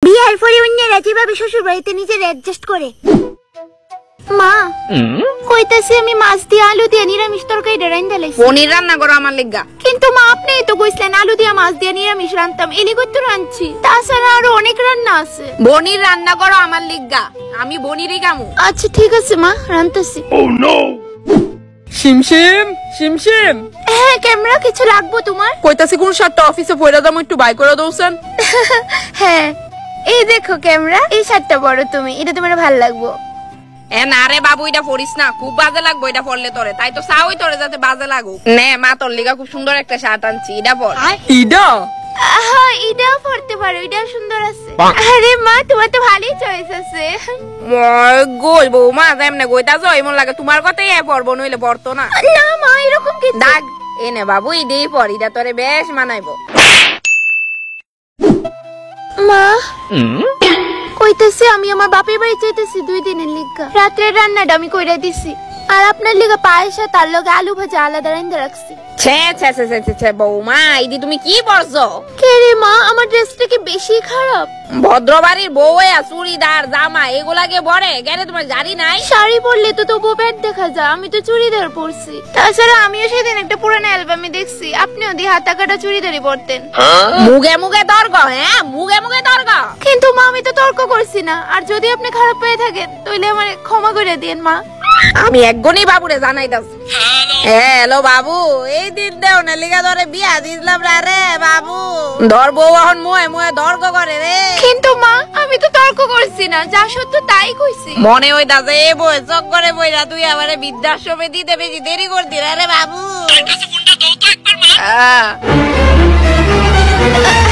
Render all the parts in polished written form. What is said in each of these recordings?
বিয়ার পরে অন্যরা যেভাবে শ্বশুর বাড়িতে নিজের অ্যাডজাস্ট করে। মা কইতাছি আমি মাছ দিয়ে আলু দিয়ে নিরামিষ তরকারি রান্না লাইছি। পনির রান্না করো আমার লেগা। কিন্তু মা আপনিই তো কইছিলেন আলু দিয়ে মাছ দিয়ে নিরামিষ রান্তাম, এলি কইতো রাঁধছি। তাছাড়া আরো অনেক রান্না আছে। পনির রান্না করো আমার লেগা, আমি পনিরই খামু। আচ্ছা ঠিক আছে মা, রান্তাছি। Oh no! শিমশিম শিমশিম, হ্যাঁ ক্যামেরা কিছু লাগবো তোমার? কইতাছি কোন শার্টটা অফিসে পরে দাম একটু বাই করে দউছেন। হ্যাঁ এই দেখো ক্যামেরা, এই শার্টটা বড় তুমি, এটা তোমার ভালো লাগবো। এ না রে বাবু, এটা পরিস না, খুব বাজে লাগবো এটা পরলে তোরে। তাই তো চাওই তোরে যাতে বাজে লাগুক। নে মা, তোর লিগা খুব সুন্দর একটা শার্ট আনছি, এটা পর। ইডা হ্যাঁ এটাও পরতে পারো, এটাও সুন্দর আছে। আরে মা তোমার তো ভালোই চয়েস আছে। গই বৌমা যেমনে গইতা যাই মন লাগে তোমার কথাই পরবো, নইলে পরতো না। না মা এরকম কি দাগ এনে বাবু, ইদেই পর, এটা তোরে বেশ মানাইবো। মা কইতেছি আমি আমার বাপের বাড়ি যাইতেছি 2 দিনের লিগা। রাতের রান্নাটা আমি কইরা দিছি, আর আপনার লিগা পায়েস আর তার লগে আলু ভাজা আলাদা রান্না রাখছি। ছে ছে ছে ছে ছে বৌমা, ইদি তুমি কি পরছো? কে রে মা, আমার ড্রেসটা কি বেশি খারাপ? ভদ্রবাড়ির বউ চুড়িদার জামা এগুলাকে পরে গেলে তোমার জারি নাই? শাড়ি পরলে তো তবু পেট দেখা যায়, আমি তো চুড়িদার পরছি। তাছাড়া আমিও সেদিন একটা পুরানো অ্যালবামে দেখছি আপনিও দিয়ে হাতা কাটা চুড়িদারই পরতেন। মুগে মুগে তর্ক, হ্যাঁ মুগে মুগে তর্ক। কিন্তু মা আমি তো তর্ক করছি না, আর যদি আপনি খারাপ পেয়ে থাকেন তাহলে আমার ক্ষমা করে দিন মা। আমি একগনই বাবুরে জানাইতাছি। হ্যালো বাবু, এই দিন দেও না লিগা ধরে বিয়া দিলাম রে বাবু। ধর বউ এখন মুয়ে মুয়ে তর্ক করে রে। কিন্তু মা আমি তো তর্ক করছি না, যা সত্য তাই কইছি। মনে হইতাছে এ বই চক করে বইরা তুই আমারে বৃদ্ধাশ্রমে দিতে বেশি দেরি করতি রে বাবু। তার কাছে ফোনটা দাও তো একবার মা।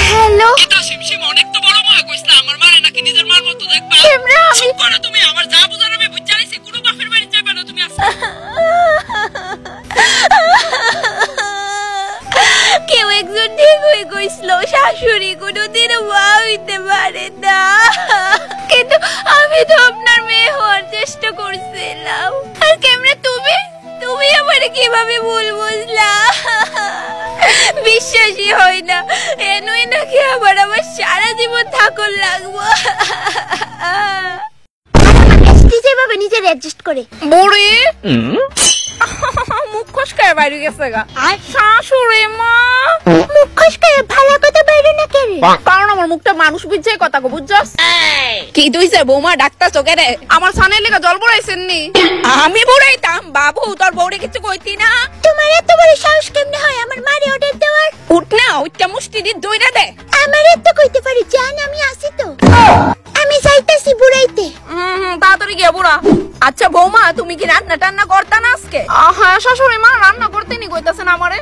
হ্যালো এটা শিমশিম, অনেক তো বড় মা কইছলা আমার মারে নাকি নিজের মার মতো দেখবা। ক্যামেরা আমি চুপ করো তুমি, আমার যা বুঝার আমি বুঝা আইছি, কোনো বাপের বাড়ি যাবে না তুমি আজকে। কেউ একজন ঠিকই কইছিল শাশুড়ি কোনোদিন মা হইতে পারে না, কিন্তু আমি তো আপনার মেয়ে হওয়ার চেষ্টা করছিলাম। আর ক্যামেরা তুমি তুমি আমারে কিভাবে ভুল বুঝলা? বিশ্বাসই হয় না, এনই নাকি আবার আমার সারা জীবন থাকল লাগবো। যেভাবে নিজের অ্যাডজাস্ট করে বুড়ি মুখ খসকায় বাইরে গেছে গা। শাশুড়ি মা মুখ খসকায় ভালো কথা বাইরে না কেরে? কারণ আমার মুখটা মানুষ বুঝছে কথা কো, বুঝছস? কি তুইছে বৌমা ডাক্তার চোখে রে? আমার সানের লেগে জল পড়াইছেন নি? আমি বুড়াইতাম বাবু, তোর বউরে কিছু কইতি না? তোমার এত বড় সাহস কেমনে হয় আমার মারে অর্ডার দেওয়ার? উঠ না, ওইটা মুষ্টি দি দইরা দে। আমার এত কইতে পারি জান, আমি আসি তো, আমি যাইতাছি বুড়াইতে। তাড়াতাড়ি গিয়ে বুড়া। আচ্ছা বৌমা তুমি কি রান্না টান্না করতা না আজকে? হ্যাঁ শাশুড়ি মা রান্না করতে নি কইতাছেন আমারে।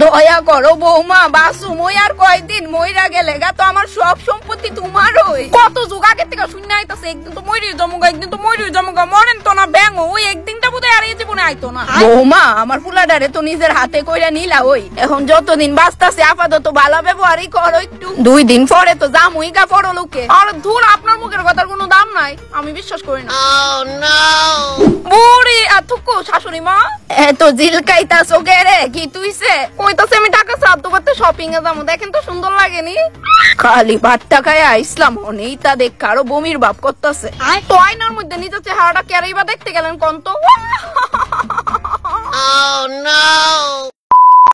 দয়া করো বৌমা, বাসু মই আর কয়দিন, মইরা গেলে গা তো আমার সব সম্পত্তি তোমারই। কত যুগ আগে থেকে শুনে আইতাছে একদিন তো মইরি জমুগা, একদিন তো মইরি জমুগা, মরেন তো না ব্যাঙ, ওই একদিনটা বোধহয় আর এই জীবনে আইতো না। বৌমা আমার ফুলাডারে তো নিজের হাতে কইরা নিলা, ওই এখন যতদিন বাঁচতাছে আপাতত ভালো ব্যবহারই করো একটু। 2 দিন পরে তো জামুই গা পড়ো লোকে। আর ধুর আপনার মুখের কথার কোনো দাম নাই, আমি বিশ্বাস করি না। বুড়ি আতুকো শাশুড়ি মা এত জিলকাইতাছো কে রে? কি তুইছে? কইতাছে আমি টাকা সাধ্য করতে শপিং এ যাবো, দেখেন তো সুন্দর লাগেনি? খালি ভাতটা খায় ইসলাম হনেই তা দেখ কারো বমির ভাব করতেছে। তো আয়নার মধ্যে নিজের চেহারাটা কেরাই বা দেখতে গেলেন কোন তো?